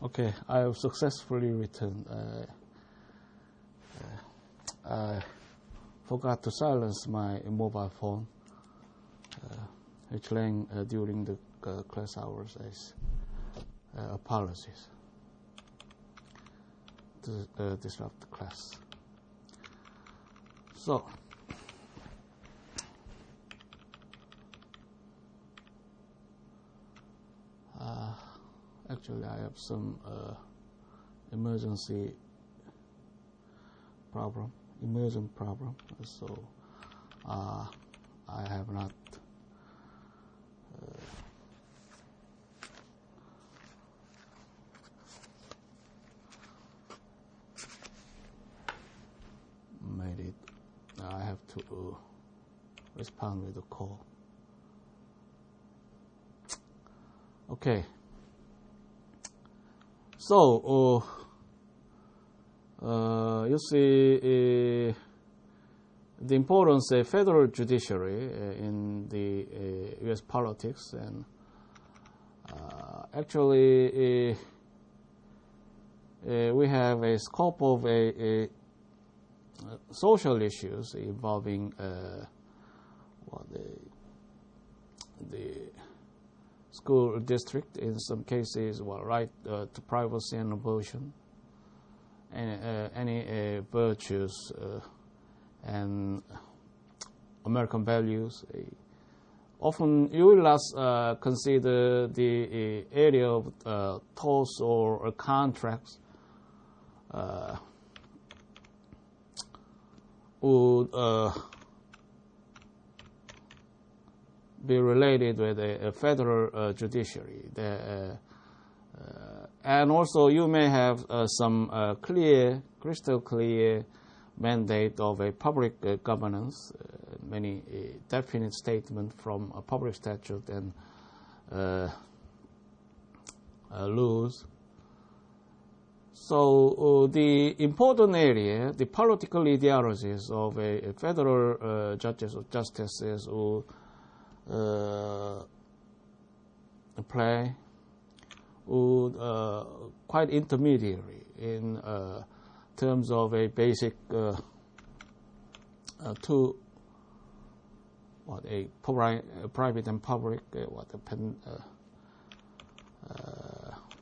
Okay, I have successfully returned. I forgot to silence my mobile phone, which rang during the class hours as apologies to disrupt the class. So, actually I have some emergent problem, so I have not made it. I have to respond with a call. Okay. So, you see the importance of federal judiciary in the U.S. politics, and actually we have a scope of social issues involving the school district, in some cases, right to privacy and abortion, and any virtues and American values. Often you will not consider the area of torts or contracts would be related with a federal judiciary. And also you may have some crystal clear mandate of a public governance, many definite statement from a public statute and laws. So the important area, the political ideologies of a federal judges or justices will play would quite intermediary in terms of a basic two private and public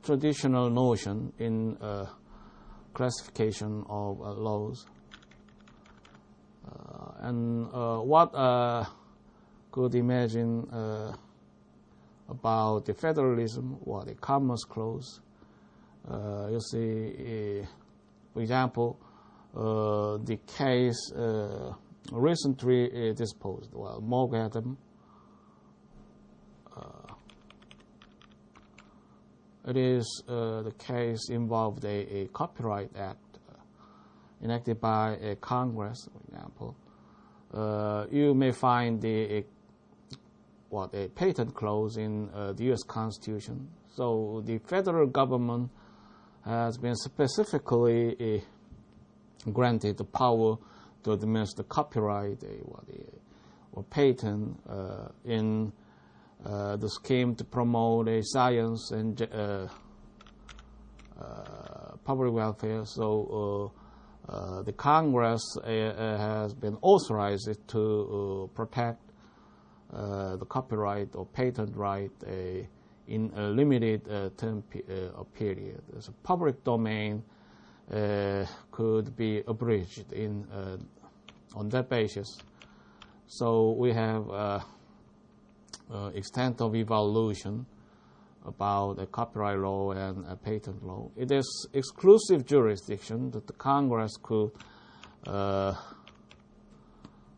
traditional notion in classification of laws, and what could imagine about the federalism or the Commerce Clause. You see, for example, the case recently disposed, Morgan. It is the case involved a Copyright Act enacted by a Congress, for example. You may find a patent clause in the U.S. Constitution. So the federal government has been specifically granted the power to administer copyright or patent in the scheme to promote a science and public welfare. So the Congress has been authorized to protect the copyright or patent right in a limited term period. So public domain could be abridged on that basis. So we have extent of evaluation about a copyright law and a patent law. It is exclusive jurisdiction that the Congress could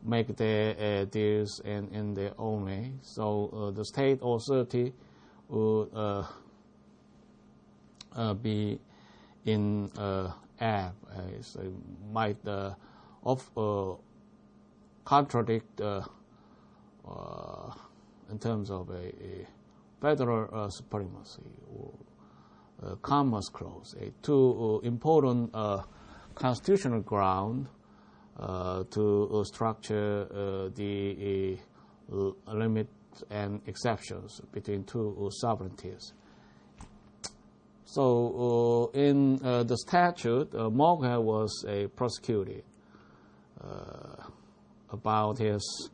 make their deals in their own way. So the state authority would be in ebb, so it might contradict in terms of a federal supremacy or Commerce Clause, two important constitutional ground to structure the limits and exceptions between two sovereignties. So in the statute, Morgan was prosecuted about his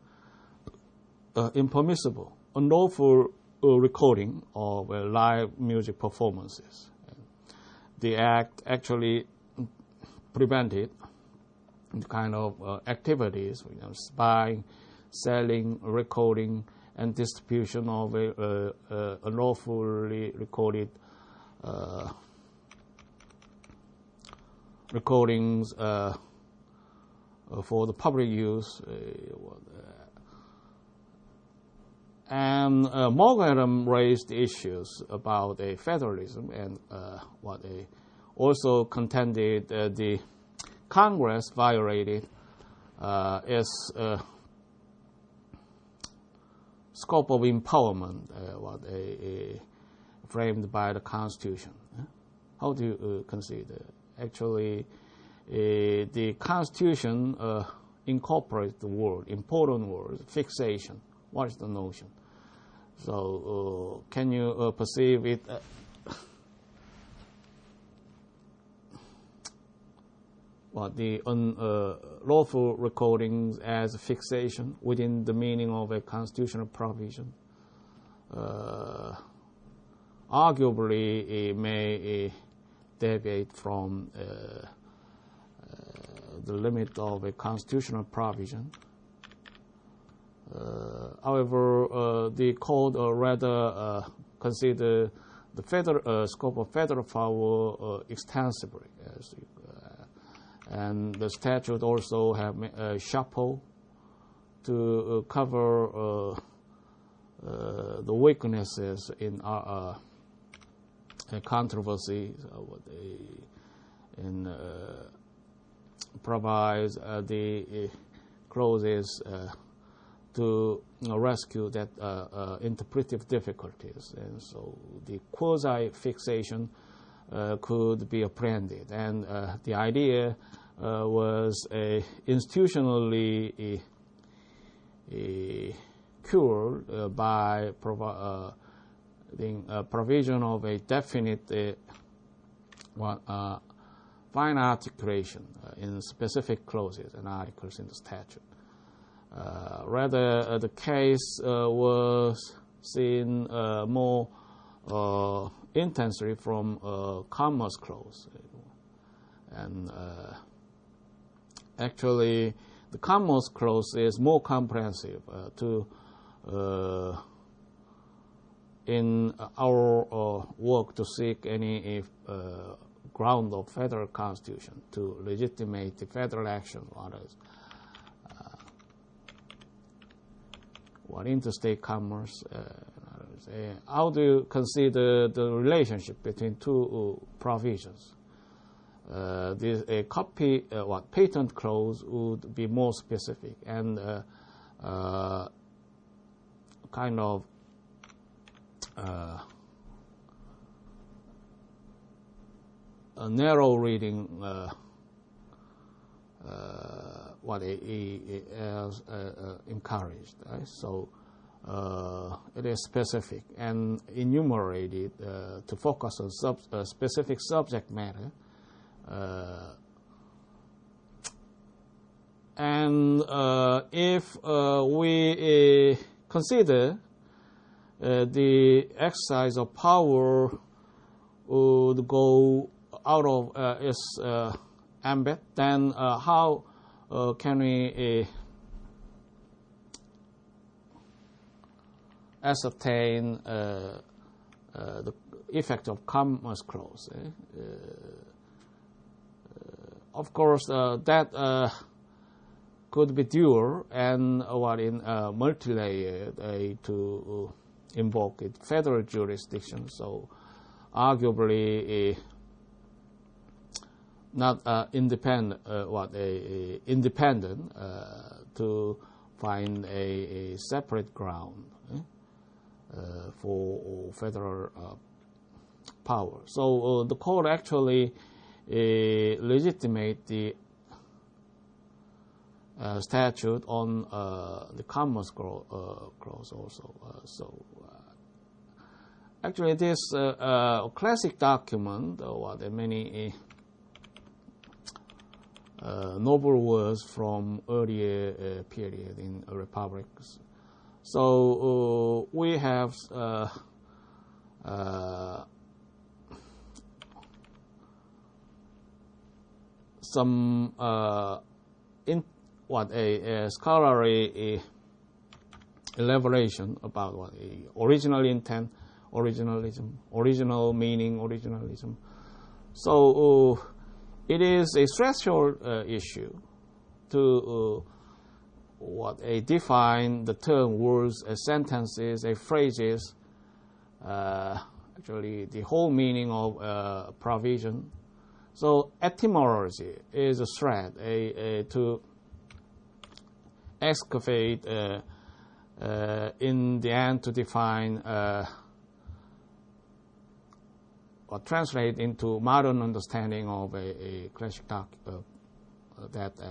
impermissible, unlawful recording of live music performances. The act actually prevented the kind of activities, buying, selling, recording, and distribution of unlawfully recorded recordings for the public use. And Morgan raised issues about federalism, and also contended the Congress violated its scope of empowerment, framed by the Constitution. How do you consider? Actually, the Constitution incorporates the word, important word, fixation. What is the notion? So, can you perceive it? The unlawful recordings as fixation within the meaning of a constitutional provision? Arguably, it may deviate from the limit of a constitutional provision. However, the court rather consider the federal scope of federal power extensively, and the statute also have a chapeau to cover the weaknesses in our controversy, and provides the clauses to rescue that interpretive difficulties. And so the quasi-fixation could be apprehended. And the idea was institutionally cured by the provision of a definite fine articulation in specific clauses and articles in the statute. Rather, the case was seen more intensely from Commerce Clause. And actually, the Commerce Clause is more comprehensive in our work to seek any ground of federal constitution to legitimate the federal action on others. Interstate commerce. How do you consider the relationship between two provisions? A copy, patent clause would be more specific, and kind of a narrow reading. What is encouraged. Right? So it is specific and enumerated to focus on specific subject matter. And if we consider the exercise of power would go out of its ambit, then how can we ascertain the effect of Commerce Clause? Of course, that could be dual and multi-layered to invoke it federal jurisdiction. So, arguably, not independent, independent to find a separate ground for federal power. So the court actually legitimate the statute on the Commerce Clause also. Actually, this classic document, many noble words from earlier period in republics. So we have some a scholarly elaboration about what original intent, originalism, original meaning, originalism. So it is a threshold issue to define the term, words, sentences, phrases. Actually, the whole meaning of provision. So etymology is a thread to excavate in the end to define or translate into modern understanding of a classic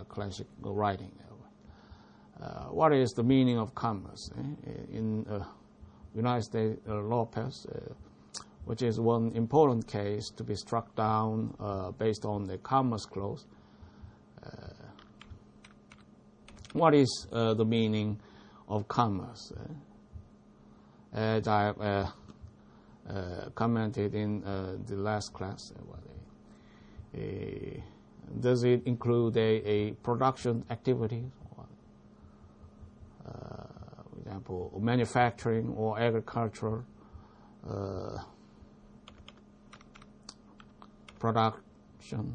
classic writing. What is the meaning of commerce? In United States Lopez, which is one important case to be struck down based on the Commerce Clause. What is the meaning of commerce? As I have commented in the last class, does it include a production activity? For example, manufacturing or agriculture, production.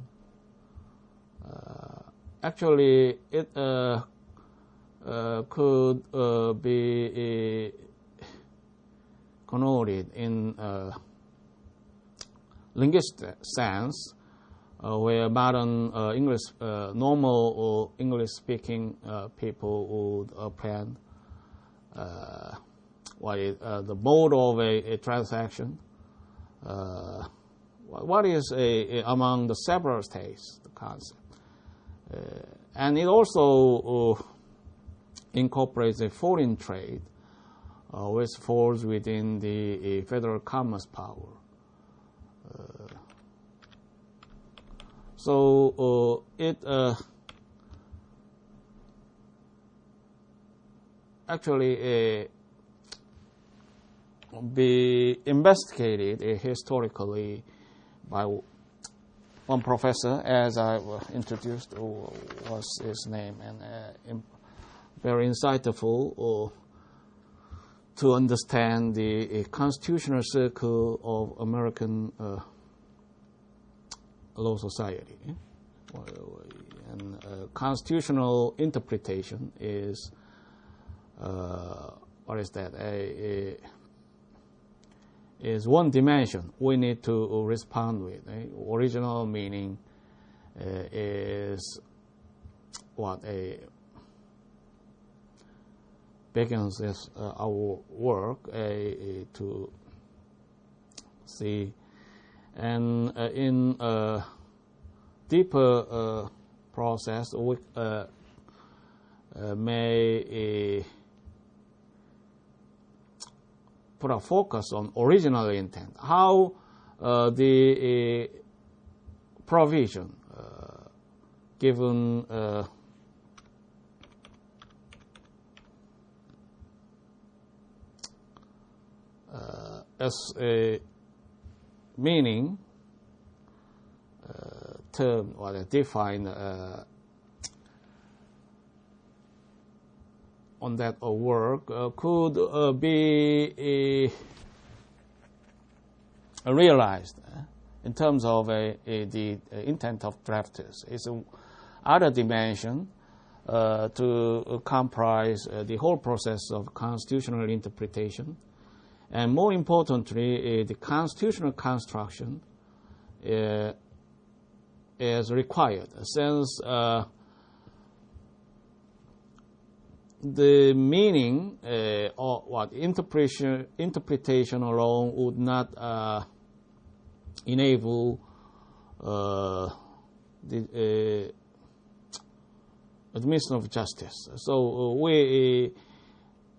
Actually, it could be connoted in linguistic sense, where modern English, normal English-speaking people would append the mode of a transaction. What is among the several states, the concept. And it also incorporates a foreign trade, which falls within the federal commerce power. So it actually be investigated historically by one professor, as I introduced, was his name, and very insightful to understand the constitutional circle of American law society. And constitutional interpretation is is one dimension we need to respond with. Original meaning is begins as our work to see, and in a deeper process we may put a focus on original intent, how the provision given as a meaning term or defined on that work could be realized in terms of the intent of drafters. It's another dimension to comprise the whole process of constitutional interpretation. And more importantly, the constitutional construction is required, since the meaning or interpretation alone would not enable the administration of justice. So we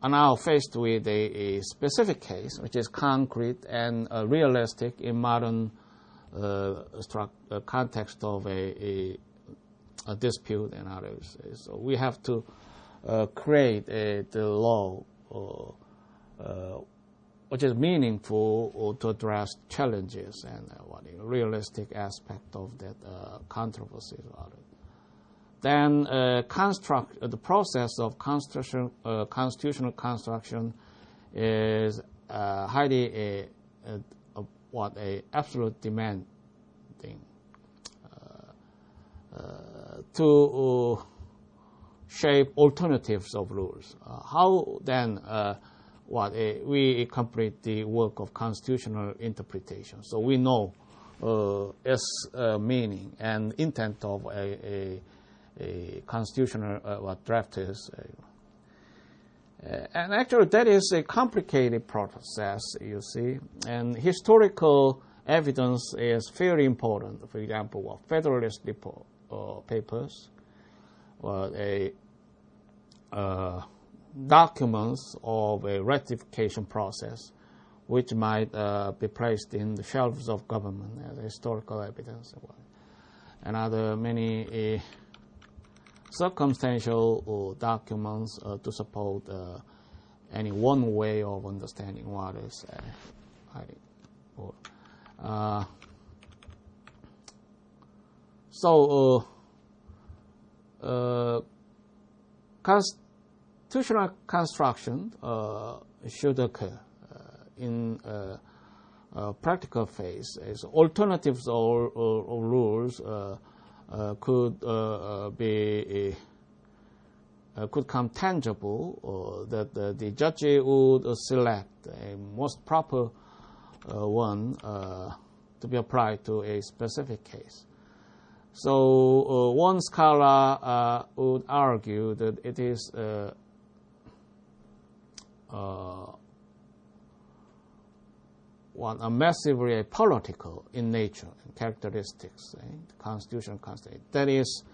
are now faced with a specific case, which is concrete and realistic in modern context of a dispute and others. So we have to create the law which is meaningful to address challenges and a realistic aspect of that controversy. Then the process of constitutional construction is highly absolute demanding to shape alternatives of rules. How then we complete the work of constitutional interpretation? So we know its meaning and intent of a constitutional drafters. And actually that is a complicated process, you see, and historical evidence is very important. For example, Federalist Papers, documents of a ratification process which might be placed in the shelves of government as historical evidence, and other many circumstantial documents to support any one way of understanding what is hiding. Constitutional construction should occur in practical phase. As alternatives or rules could come tangible, that the judge would select a most proper one to be applied to a specific case. So one scholar would argue that it is massively political in nature and characteristics, the constitutional constitution. That is,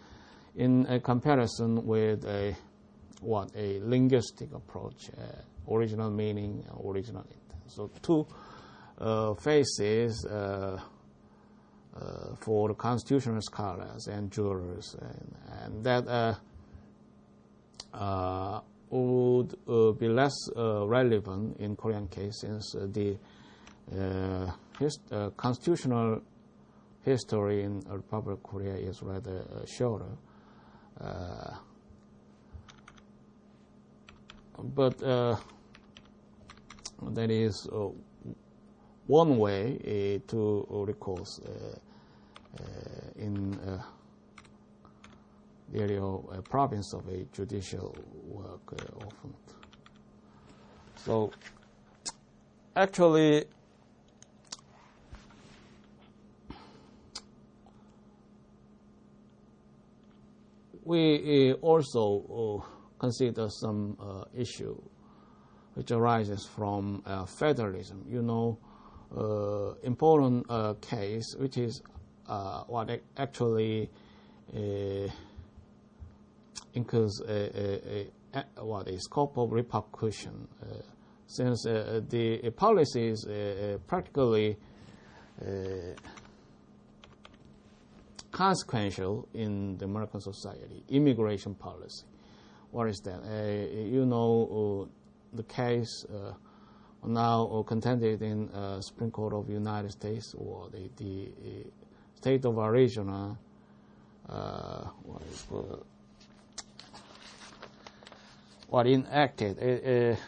in a comparison with a linguistic approach, original meaning, original intent. So two phases for the constitutional scholars and jurors, and that would be less relevant in Korean case, since the constitutional history in Republic of Korea is rather shorter. But that is one way to recourse in the area of province of a judicial work often. So actually we also consider some issue which arises from federalism. You know, important case which is what actually includes a scope of repercussion, since the policy is practically consequential in the American society. Immigration policy. What is that? You know, the case now contended in Supreme Court of the United States, or the state of Arizona, what enacted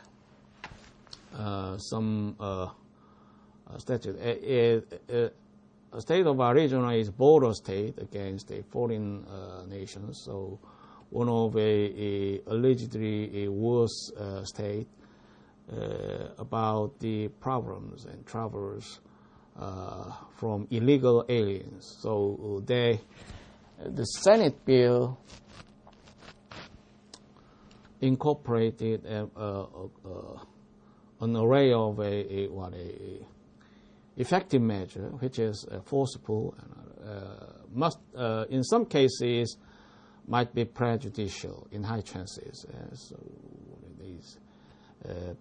some statute. The state of Arizona is border state against a foreign nation, so one of a allegedly worse state about the problems and travelers from illegal aliens. So the Senate bill incorporated an array of a effective measure, which is forcible and must, in some cases, might be prejudicial in high chances. So these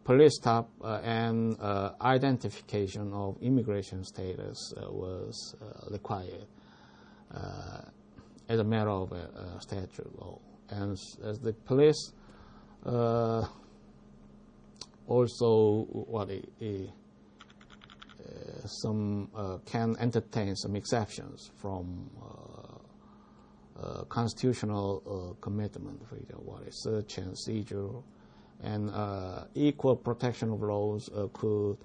police stop and identification of immigration status was required as a matter of statute law. And as the police also can entertain some exceptions from constitutional commitment, for example, search and seizure, and equal protection of laws could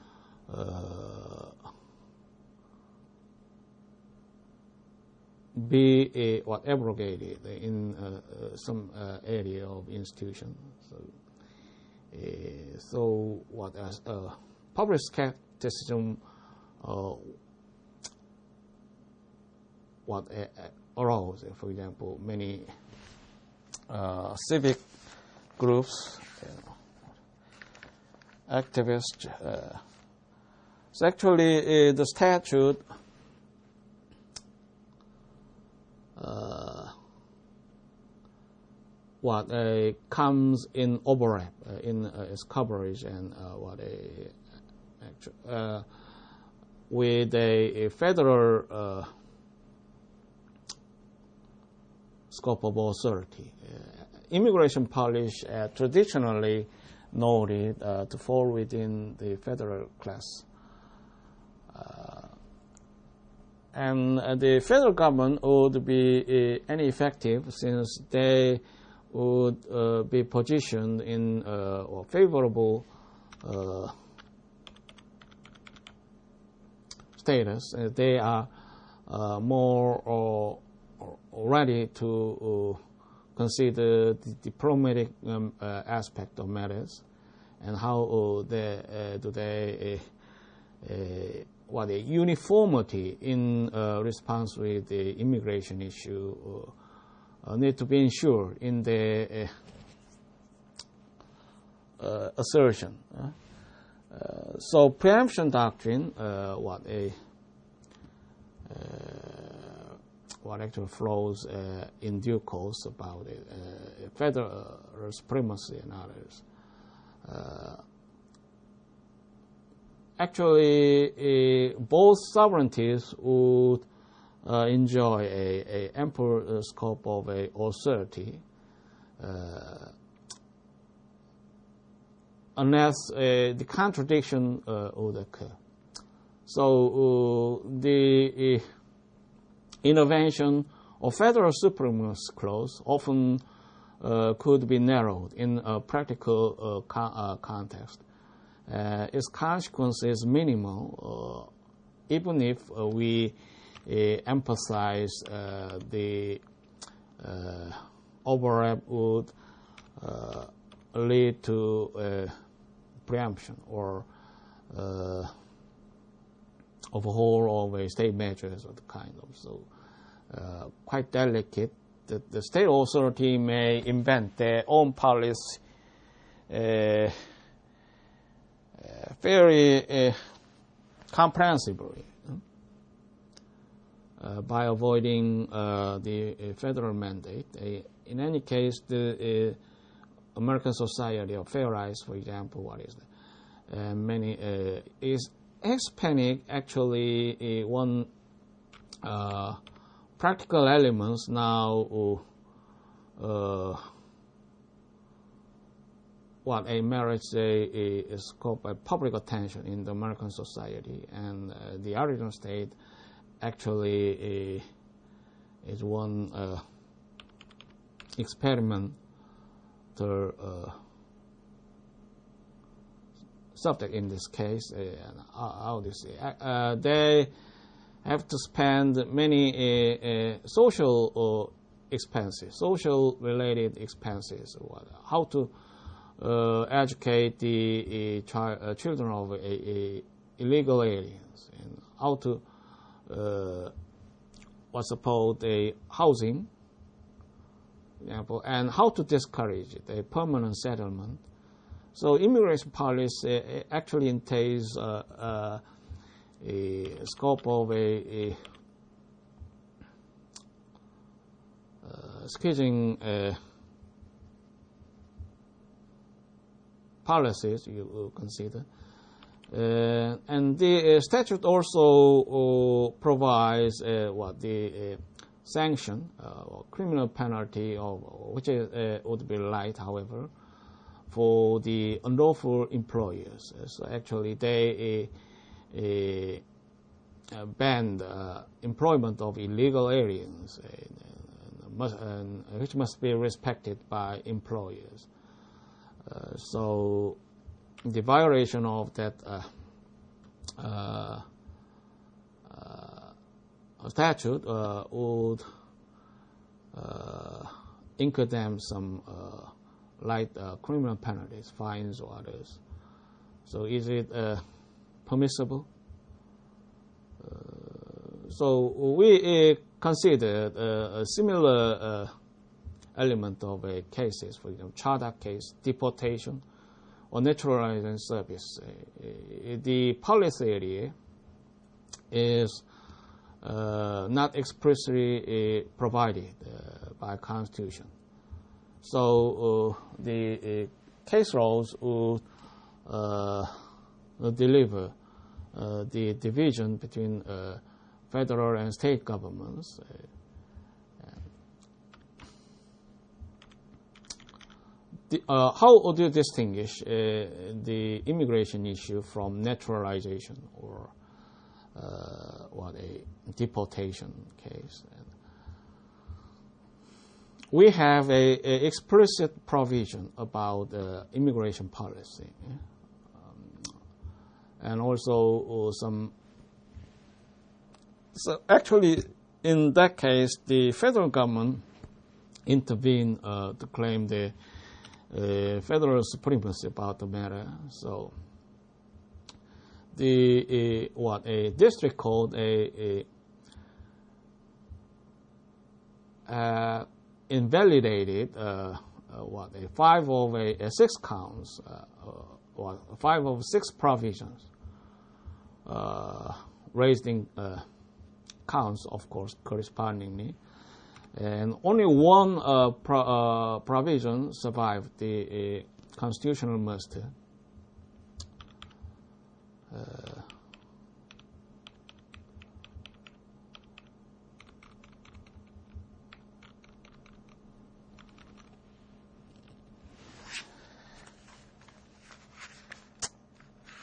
be abrogated in some area of institution. So what as public skepticism arose, for example, many civic groups, activists. So actually, the statute comes in overlap in its coverage and with a federal scope of authority. Immigration policy traditionally noted to fall within the federal class. And the federal government would be ineffective since they would be positioned in a favorable status. They are more ready to consider the diplomatic aspect of matters and how the uniformity in response with the immigration issue need to be ensured in the assertion. So preemption doctrine, what actually flows in due course about federal supremacy and others. Actually, both sovereignties would enjoy a ample scope of authority unless the contradiction would occur. So the intervention of federal supremacy clause often could be narrowed in a practical context. Its consequence is minimal, even if we emphasize the overlap would lead to preemption or overhaul of state measures of the kind of. So quite delicate. The state authority may invent their own policy very comprehensively by avoiding the federal mandate. In any case, the American Society of Fair Rights, for example, many is Hispanic. Actually, one practical elements now merits a scope of public attention in the American society, and the Arizona state actually is one experiment subject in this case. They have to spend many social expenses, social-related expenses, how to educate the children of illegal aliens, and how to housing, for example, and how to discourage it, a permanent settlement. So immigration policy actually entails a scope of sketching policies you consider. And the statute also provides the sanction or criminal penalty, which would be light, however, for the unlawful employers. So actually, they banned employment of illegal aliens, which must be respected by employers. So the violation of that statute would incur them some light criminal penalties, fines or others. So is it permissible? So we considered a similar element of cases, for example, child act case, deportation, or naturalization service. The policy area is not expressly provided by Constitution. So the case laws would deliver the division between federal and state governments. How would you distinguish the immigration issue from naturalization or a deportation case? We have a explicit provision about immigration policy, and also some. So actually, in that case, the federal government intervened to claim the federal supremacy about the matter. So the a district court invalidated 5 of 6 counts, 5 of 6 provisions raised in counts, of course, correspondingly. And only one provision survived the constitutional muster.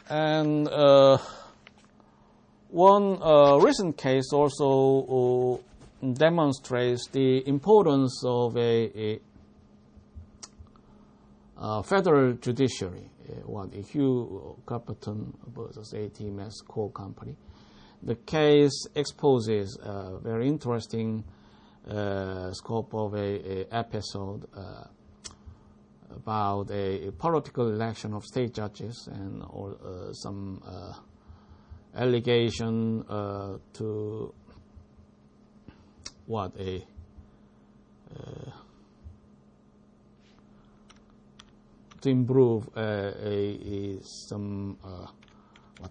And one recent case also demonstrates the importance of a federal judiciary. Hugh Copperton versus ATMS Coal Company. The case exposes a very interesting scope of a episode about a political election of state judges and some allegation to to improve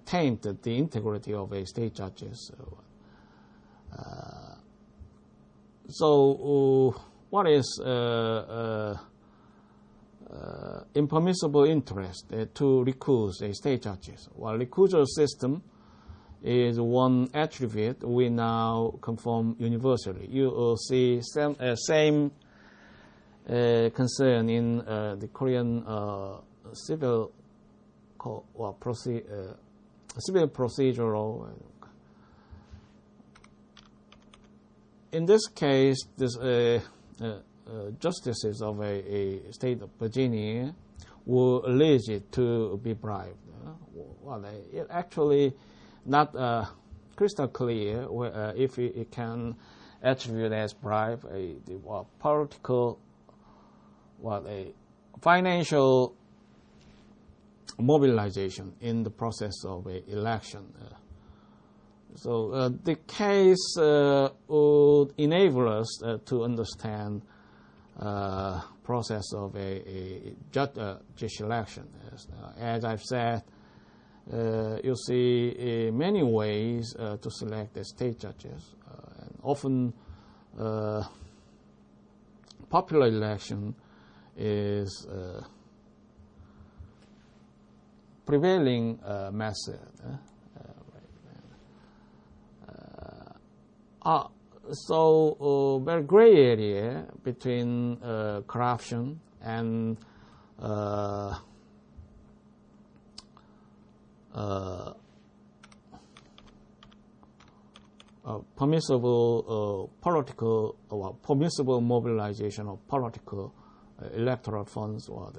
taint the integrity of a state judges. So what is impermissible interest to recuse a state judges? Well, recusal system is one attribute we now conform universally. You will see same concern in the Korean civil procedural. In this case, this justices of a state of Virginia were alleged to be bribed. It actually not crystal clear if it can attribute as bribe the political, a financial mobilization in the process of an election. So the case would enable us to understand process of a judicial election. As I've said, you see many ways to select the state judges, and often popular election is prevailing method. So very gray area between corruption and permissible political or permissible mobilization of political electoral funds, or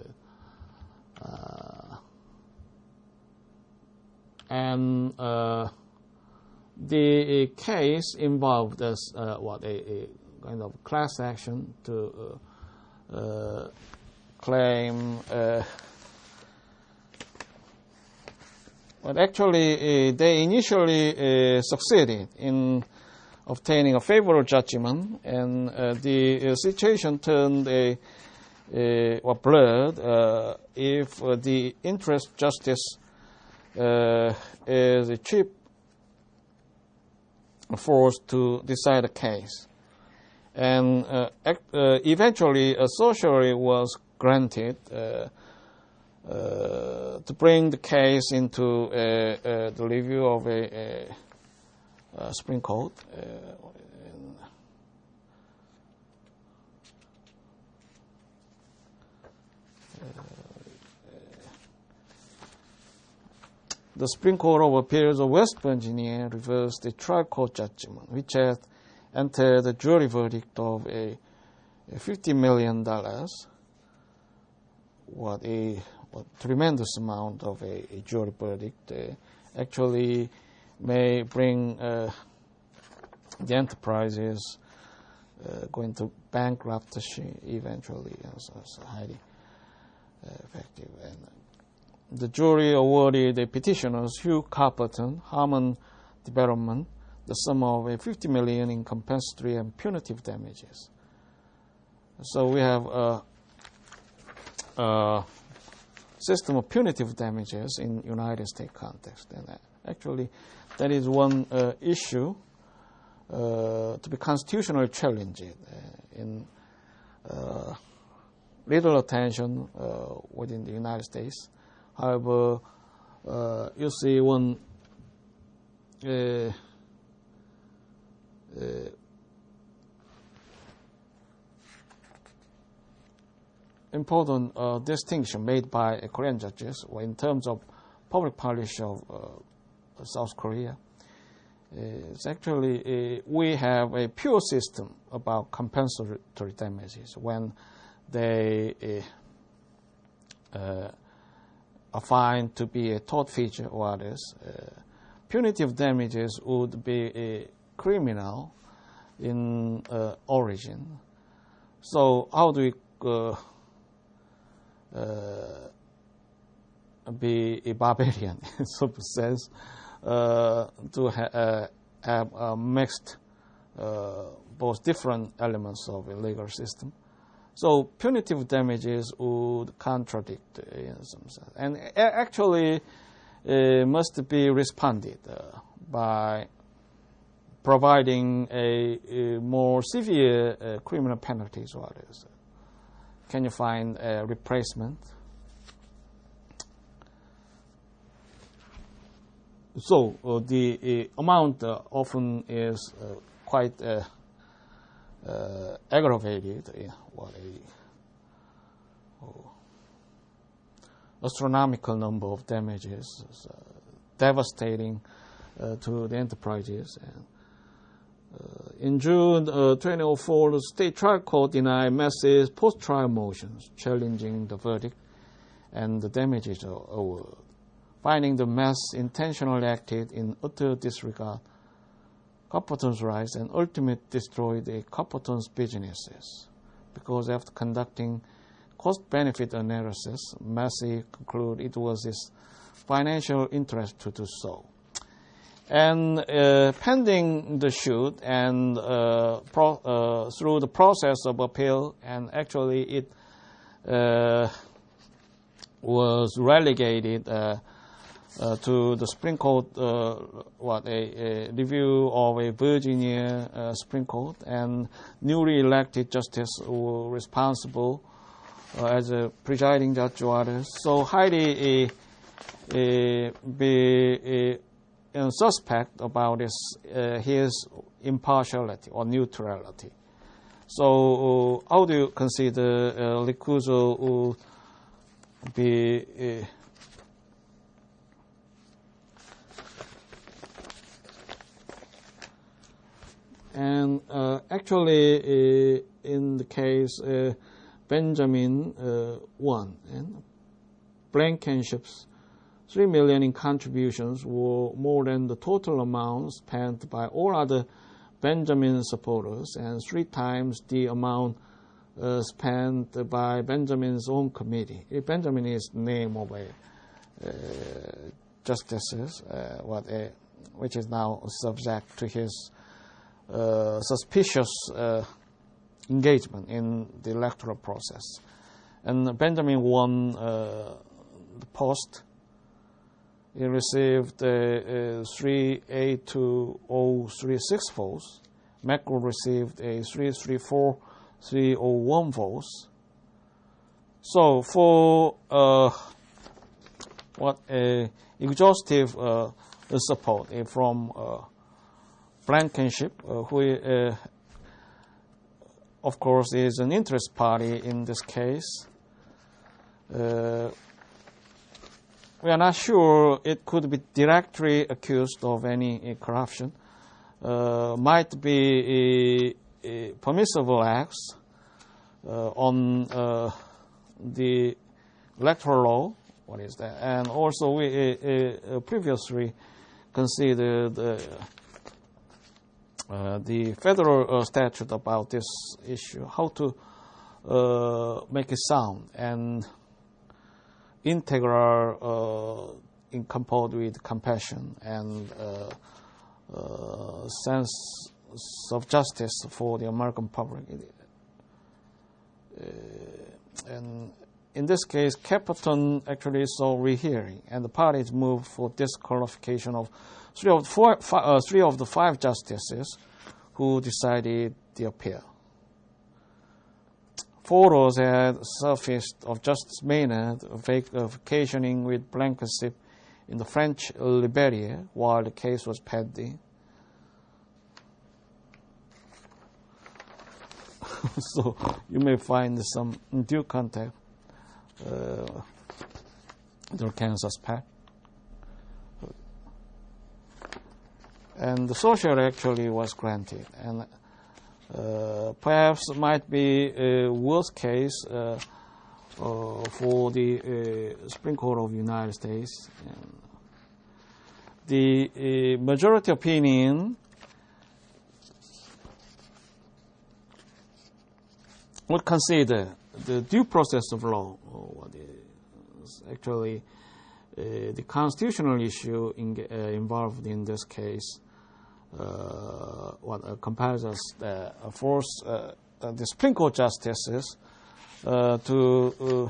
the case involved a kind of class action to claim. But actually, they initially succeeded in obtaining a favorable judgment, and the situation turned blurred if the interest justice is a cheap force to decide a case. And eventually, a certiorari was granted to bring the case into the review of a Supreme Court. The Supreme Court of Appeals of West Virginia reversed the trial court judgment, which had entered a jury verdict of a $50 million, what a tremendous amount of a jury verdict actually may bring the enterprises going to bankruptcy eventually, as highly effective. And the jury awarded the petitioners Hugh Carpenton, Harmon Development, the sum of $50 million in compensatory and punitive damages. So we have a system of punitive damages in United States context, and actually that is one issue to be constitutionally challenged in little attention within the United States. However, you see one important distinction made by Korean judges in terms of public policy of South Korea. It's actually we have a pure system about compensatory damages when they are found to be a tort feature or others. Punitive damages would be criminal in origin. So how do we be a barbarian in some sense to have mixed both different elements of a legal system? So punitive damages would contradict in some sense, and actually must be responded by providing a more severe criminal penalties or others. Can you find a replacement? So the amount often is quite aggravated. What a astronomical number of damages, devastating to the enterprises. And in June 2004, the state trial court denied massive post-trial motions challenging the verdict and the damages award, finding the mess intentionally acted in utter disregard Carpenton's rights and ultimately destroyed the Carpenton's businesses, because after conducting cost-benefit analysis, Massey concluded it was his financial interest to do so. And pending the suit and through the process of appeal, and actually it was relegated to the Supreme Court, a review of a Virginia Supreme Court, and newly elected justice were responsible as a presiding judge or others. So highly be suspect about his impartiality or neutrality. So how do you consider recusal be and actually in the case Benjamin won, and Blankenship's $3 million in contributions were more than the total amount spent by all other Benjamin supporters and 3 times the amount spent by Benjamin's own committee. Benjamin is the name of a justices, which is now subject to his suspicious engagement in the electoral process. And Benjamin won the post. He received 382,036 votes. Macro received a 334,301 votes. So for exhaustive support from Blankenship, who of course is an interest party in this case. We are not sure it could be directly accused of any corruption. Might be permissible acts on the electoral law. What is that? And also we previously considered the federal statute about this issue, how to make it sound and integral, coupled with compassion and sense of justice for the American public. And in this case, Caperton actually saw rehearing, and the parties moved for disqualification of three of the five justices who decided the appeal. Photos had surfaced of Justice Maynard vacationing with Blankenship in the French Liberia while the case was pending. So you may find some due contact the can suspect. And the social actually was granted, and perhaps might be a worst case for the Supreme Court of the United States. And the majority opinion would consider the due process of law, or what is actually the constitutional issue involved in this case. What compels us force the Supreme Court justices to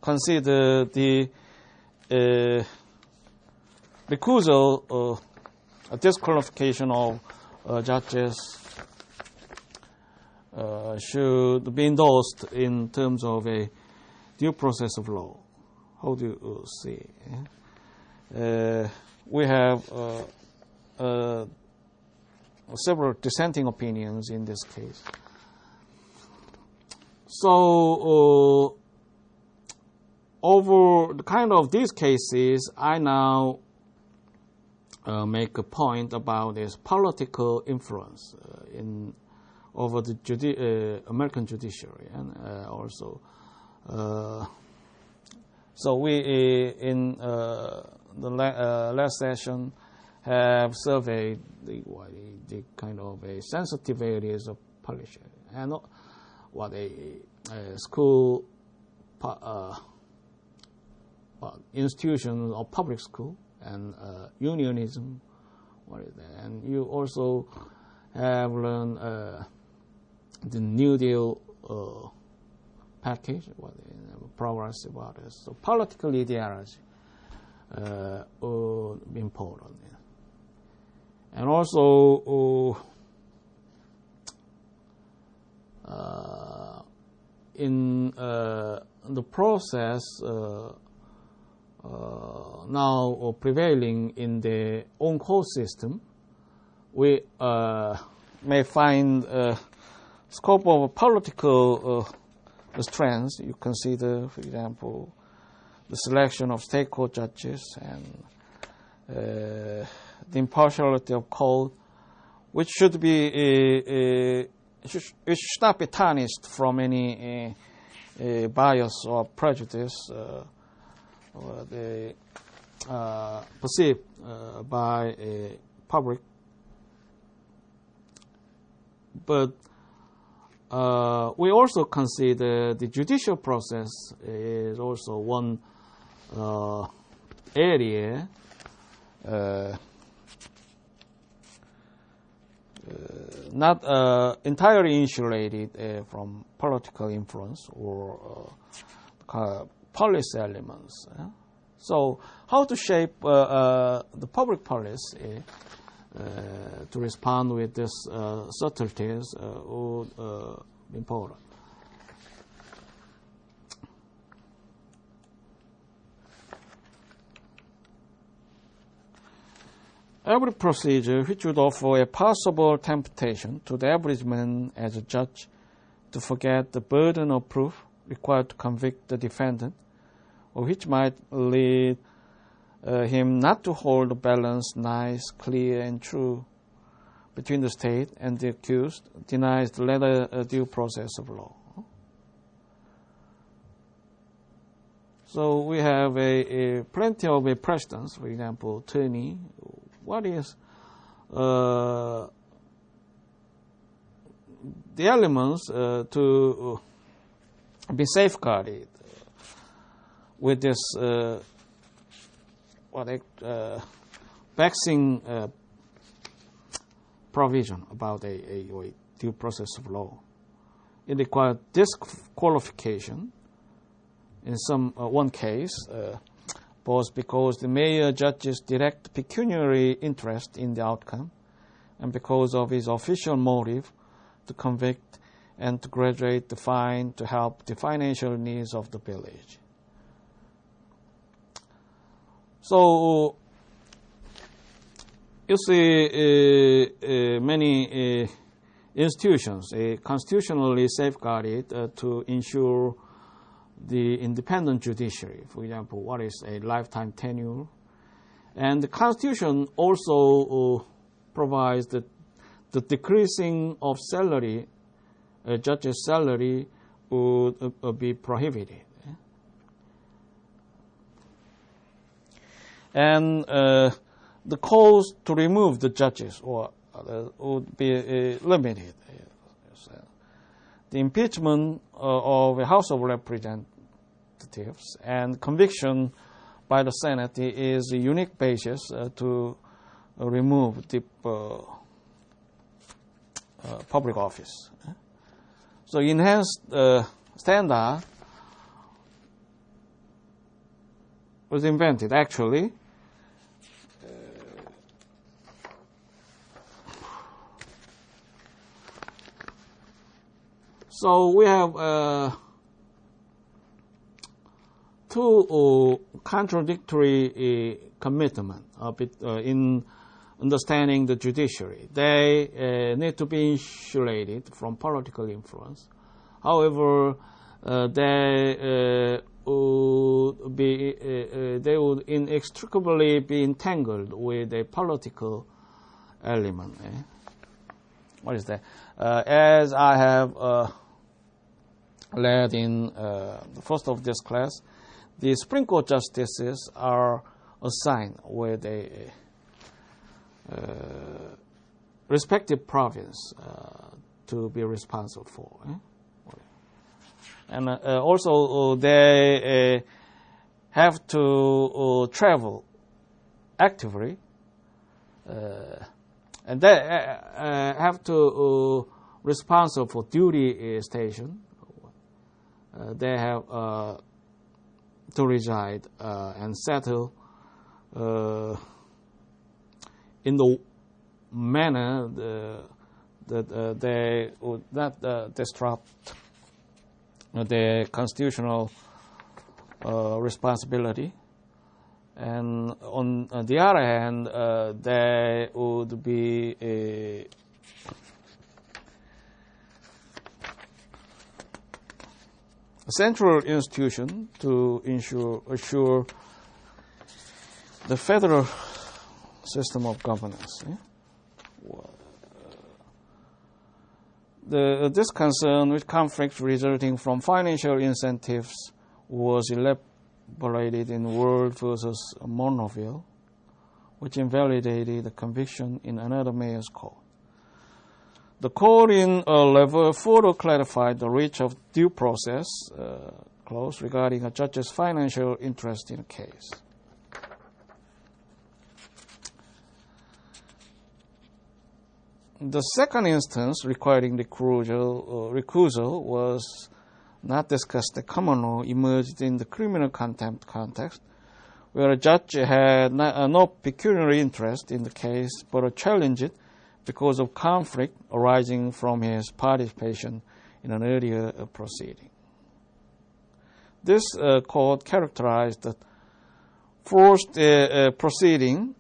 consider the recusal, disqualification of judges should be endorsed in terms of a due process of law. How do you see? We have several dissenting opinions in this case. So over the kind of these cases, I now make a point about this political influence over the American judiciary, and also so we in the last session have surveyed the kind of a sensitive areas of policy and what a school institution or public school and unionism. What is that? And you also have learned the New Deal package, progressive artists. So political ideology would be important. And also in the process now prevailing in the on-call system, we may find scope of political strengths. You consider, for example, the selection of state court judges and the impartiality of court, which should be which should not be tarnished from any bias or prejudice perceived by public. But we also consider the judicial process is also one area not entirely insulated from political influence or policy elements. So how to shape the public policy to respond with these subtleties would be important. Every procedure which would offer a possible temptation to the average man as a judge to forget the burden of proof required to convict the defendant, or which might lead him not to hold a balance nice, clear, and true between the state and the accused, denies the latter due process of law. So we have plenty of precedents. For example, attorney. What is the elements to be safeguarded with this vexing provision about a due process of law? It requires disqualification in one case, both because the mayor judges direct pecuniary interest in the outcome and because of his official motive to convict and to graduate the fine to help the financial needs of the village. So you see many institutions constitutionally safeguarded to ensure the independent judiciary. For example, what is a lifetime tenure? And the Constitution also provides that the decreasing of salary, a judge's salary, would be prohibited. And the calls to remove the judges would be limited. The impeachment of a House of Representatives and conviction by the Senate is a unique basis to remove the public office. So enhanced standard was invented actually so we have two contradictory commitments in understanding the judiciary. They need to be insulated from political influence. However, they would inextricably be entangled with a political element. What is that? As I have led in the first of this class, the Supreme Court justices are assigned with a respective province to be responsible for. And also they have to travel actively, and they have to responsible for duty station. They have to reside and settle in the manner that they would not disrupt the constitutional responsibility. And on the other hand, there would be a central institution to assure the federal system of governance. This concern with conflicts resulting from financial incentives was elaborated in World versus Monroville, which invalidated the conviction in another mayor's court. The court in level further clarified the reach of due process clause regarding a judge's financial interest in a case. The second instance requiring recusal was not discussed. The common law emerged in the criminal contempt context, where a judge had no pecuniary interest in the case but challenged it because of conflict arising from his participation in an earlier proceeding. This court characterized the first proceeding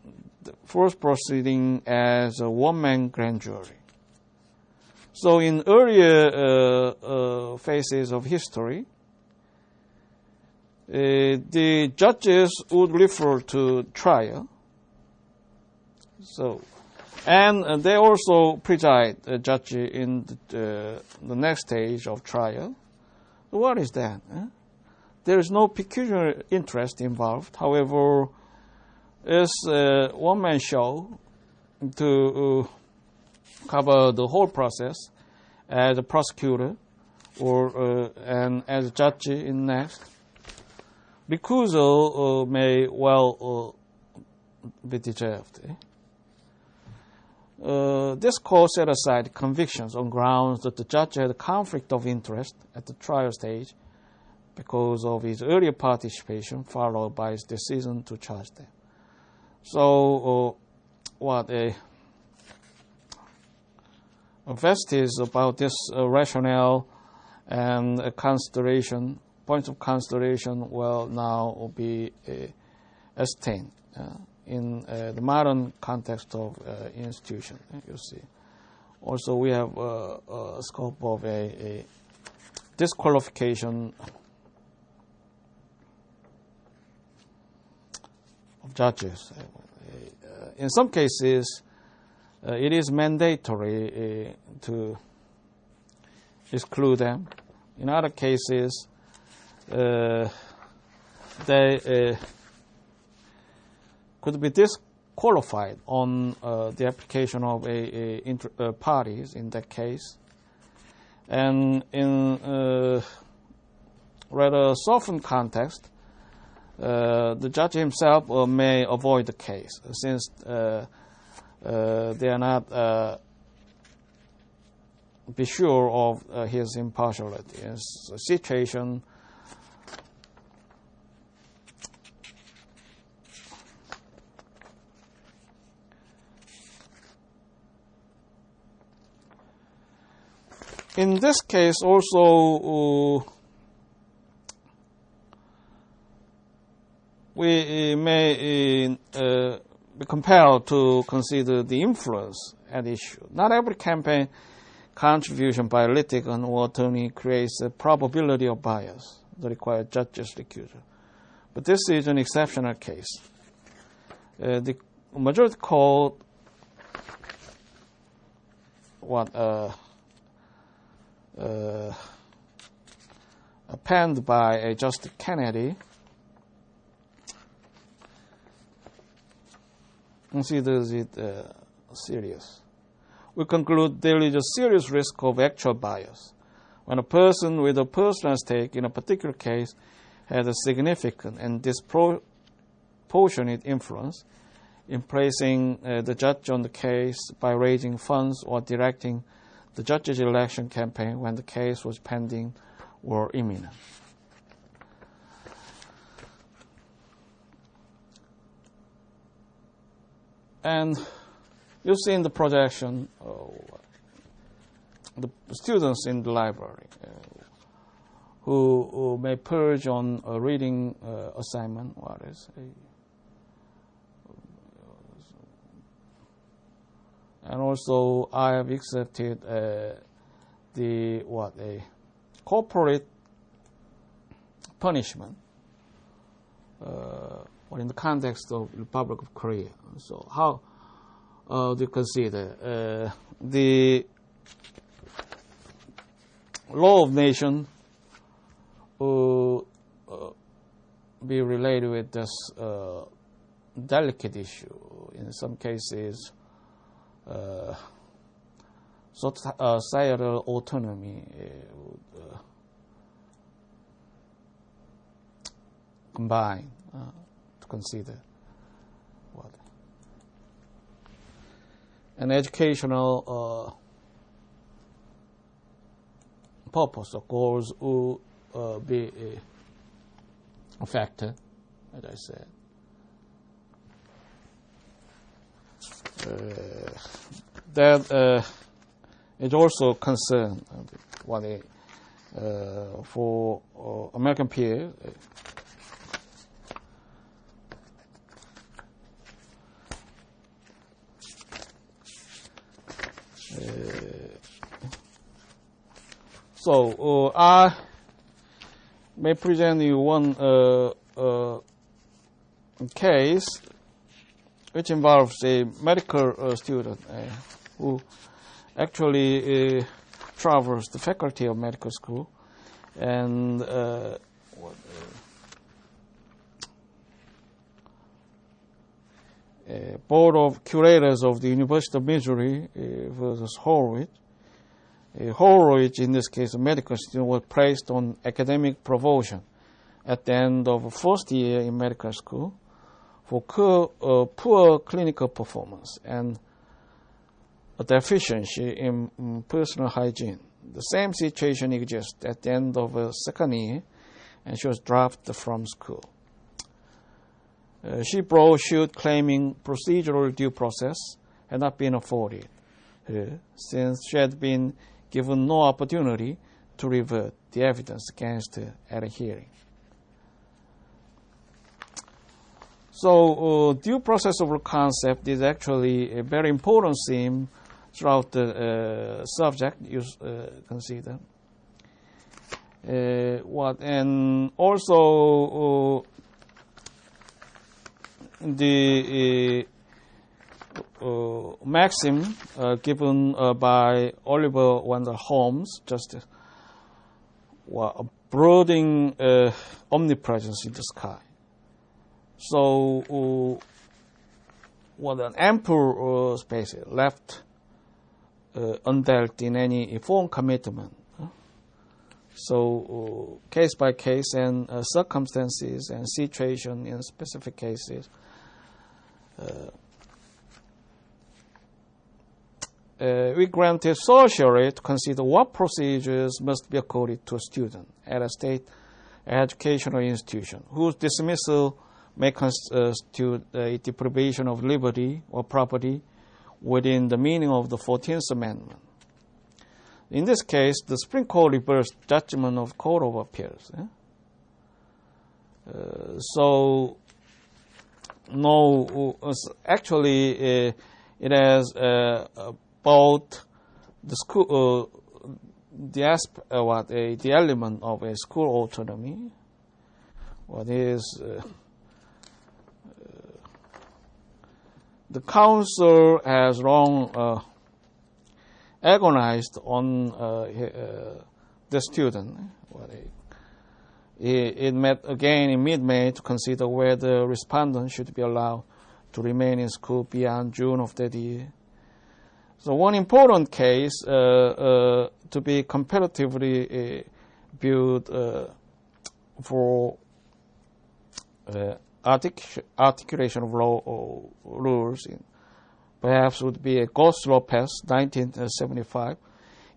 as a one-man grand jury. So in earlier phases of history, the judges would refer to trial. And they also preside a judge in the next stage of trial. What is that? There is no pecuniary interest involved. However, it's a one-man show to cover the whole process as a prosecutor and as a judge in next. Recusal may well be deserved. This court set aside convictions on grounds that the judge had a conflict of interest at the trial stage because of his earlier participation, followed by his decision to charge them. So, what a vestige about this rationale and points of consideration will now be attained in the modern context of institution. You see. Also, we have a scope of a disqualification of judges. In some cases, it is mandatory to exclude them. In other cases, they could be disqualified on the application of parties in that case. And in rather softened context, the judge himself may avoid the case since they are not be sure of his impartiality. It's a situation in this case also we may be compelled to consider the influence at issue. Not every campaign contribution by a litigant or attorney creates a probability of bias that requires judge's recusal. But this is an exceptional case. The majority court penned by Justice Kennedy considers it serious. We conclude there is a serious risk of actual bias when a person with a personal stake in a particular case has a significant and disproportionate influence in placing the judge on the case by raising funds or directing the judge's election campaign when the case was pending or imminent. And you see in the projection the students in the library who may purge on a reading assignment. and also I have accepted a corporate punishment in the context of Republic of Korea. So how do you consider the law of nation be related with this delicate issue? In some cases, societal autonomy would combine to consider what an educational purpose or goals will be affected, as I said. That is also concern for American peers. So I may present you one case which involves a medical student who actually travels the faculty of medical school, and board of curators of the University of Missouri versus Horowitz. Horowitz, in this case, a medical student, was placed on academic probation at the end of first year in medical school for poor clinical performance and a deficiency in personal hygiene. The same situation exists at the end of a second year, and she was dropped from school. She brought suit claiming procedural due process had not been afforded her, since she had been given no opportunity to rebut the evidence against her at a hearing. So due process of concept is actually a very important theme throughout the subject you consider. And also the maxim given by Oliver Wendell Holmes, just a brooding omnipresence in the sky. So an ample space left undealt in any foreign commitment. So case by case and circumstances and situation in specific cases, we granted certiorari to consider what procedures must be accorded to a student at a state educational institution whose dismissal may constitute a deprivation of liberty or property within the meaning of the 14th Amendment. In this case, the Supreme Court reversed judgment of Court of Appeals. So, no, actually, it has both the school, the element of a school autonomy. What is the council has long agonized on the student. It met again in mid-May to consider whether respondents should be allowed to remain in school beyond June of that year. So one important case to be comparatively viewed for articulation of law rules perhaps would be a Ghost-Lopez, 1975.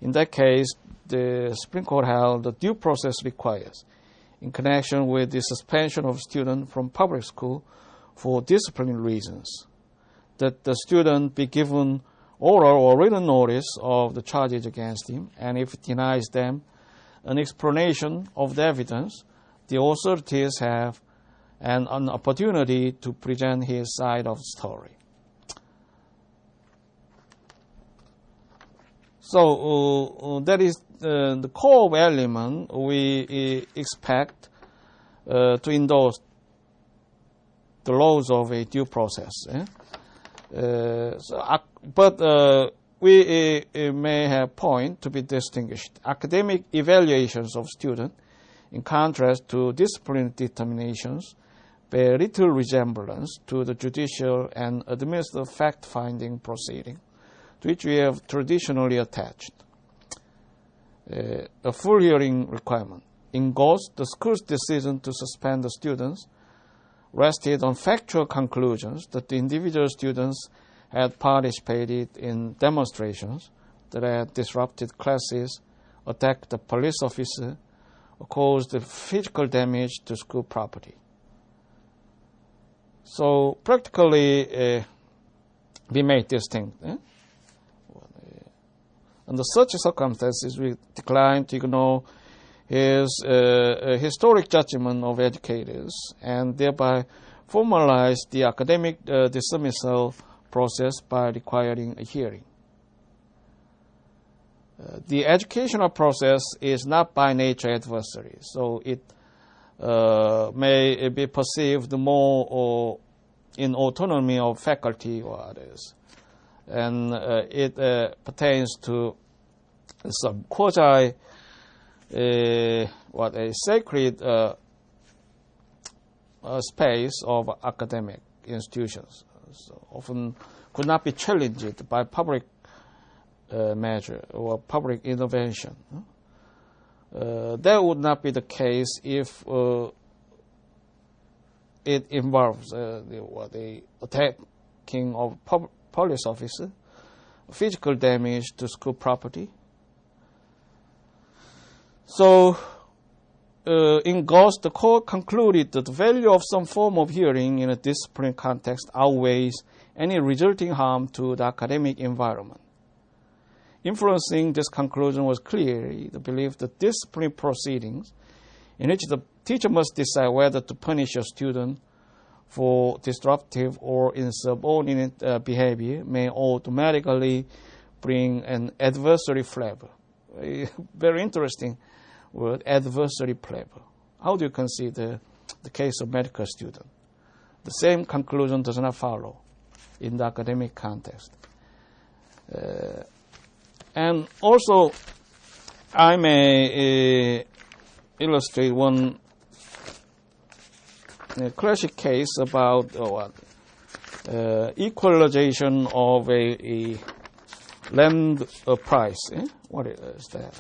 In that case, the Supreme Court held that due process requires, in connection with the suspension of student from public school for disciplinary reasons, that the student be given oral or written notice of the charges against him, and if it denies them an explanation of the evidence, the authorities have an opportunity to present his side of the story. So that is the core element we expect to endorse the laws of a due process. But we may have point to be distinguished. Academic evaluations of students, in contrast to discipline determinations, bear little resemblance to the judicial and administrative fact-finding proceeding to which we have traditionally attached a full hearing requirement. In Ghost, the school's decision to suspend the students rested on factual conclusions that the individual students had participated in demonstrations that had disrupted classes, attacked the police officer, or caused physical damage to school property. So practically, we made distinct. Under such circumstances, we declined to ignore his historic judgment of educators and thereby formalized the academic dismissal process by requiring a hearing. The educational process is not by nature adversary, so it may be perceived more in autonomy of faculty or others. And it pertains to some quasi a sacred space of academic institutions, so often could not be challenged by public measure or public intervention. That would not be the case if it involves the attacking of police officer, physical damage to school property. So, in Ghost, the court concluded that the value of some form of hearing in a disciplinary context outweighs any resulting harm to the academic environment. Influencing this conclusion was clearly the belief that disciplinary proceedings, in which the teacher must decide whether to punish a student for disruptive or insubordinate behavior, may automatically bring an adversary flavor. Very interesting word, adversary flavor. How do you consider the case of medical student? The same conclusion does not follow in the academic context. And also, I may illustrate one classic case about equalization of a land price. What is that?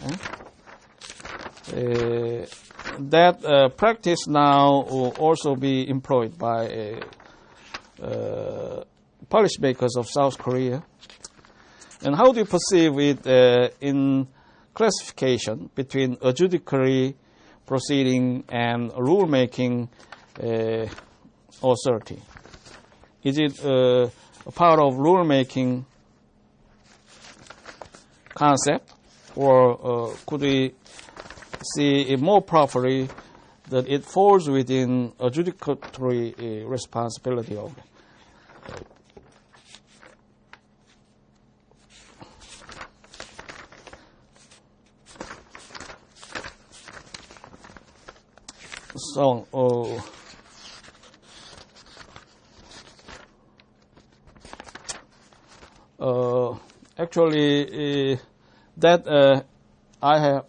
That practice now will also be employed by policymakers of South Korea. And how do you perceive it in classification between adjudicatory proceeding and rulemaking authority? Is it a part of rulemaking concept, or could we see it more properly that it falls within adjudicatory responsibility of it? So, actually, that I have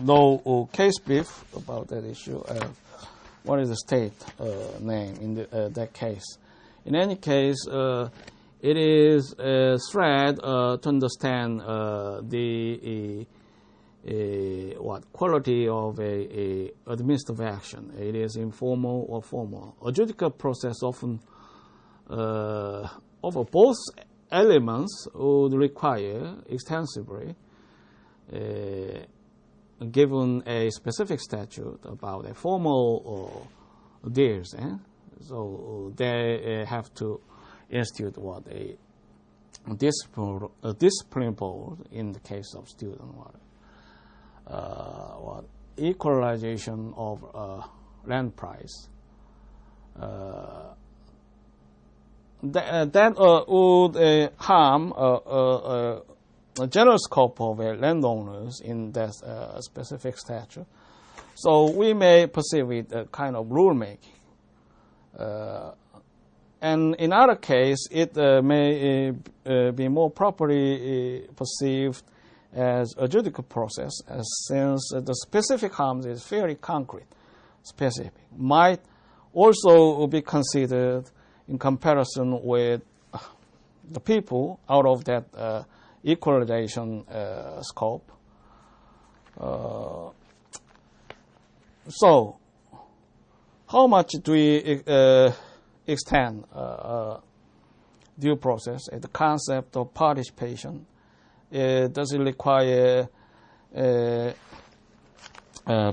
no case brief about that issue. What is the state name in that case? In any case, it is a thread to understand the quality of a administrative action. It is informal or formal. Adjudicative process often of both elements would require extensively, given a specific statute about a formal deals. So they have to institute a discipline board in the case of student equalization of land price that would harm a general scope of landowners in that specific statute. So we may perceive it a kind of rulemaking. And in other case, it may be more properly perceived as a judicial process, since the specific harms is fairly concrete, specific, might also be considered in comparison with the people out of that equalization scope. So, how much do we extend due process? The concept of participation, does it require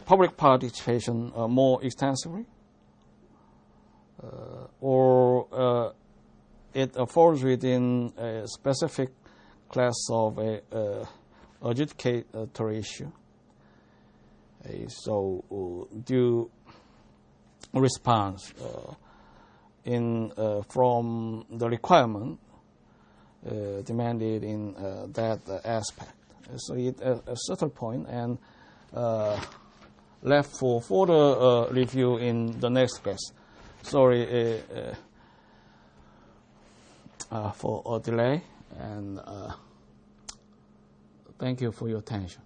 public participation more extensively? Or it falls within a specific class of adjudicatory issue? So due response from the requirement demanded in that aspect. So it at a certain point and left for further review in the next case. Sorry for a delay, and thank you for your attention.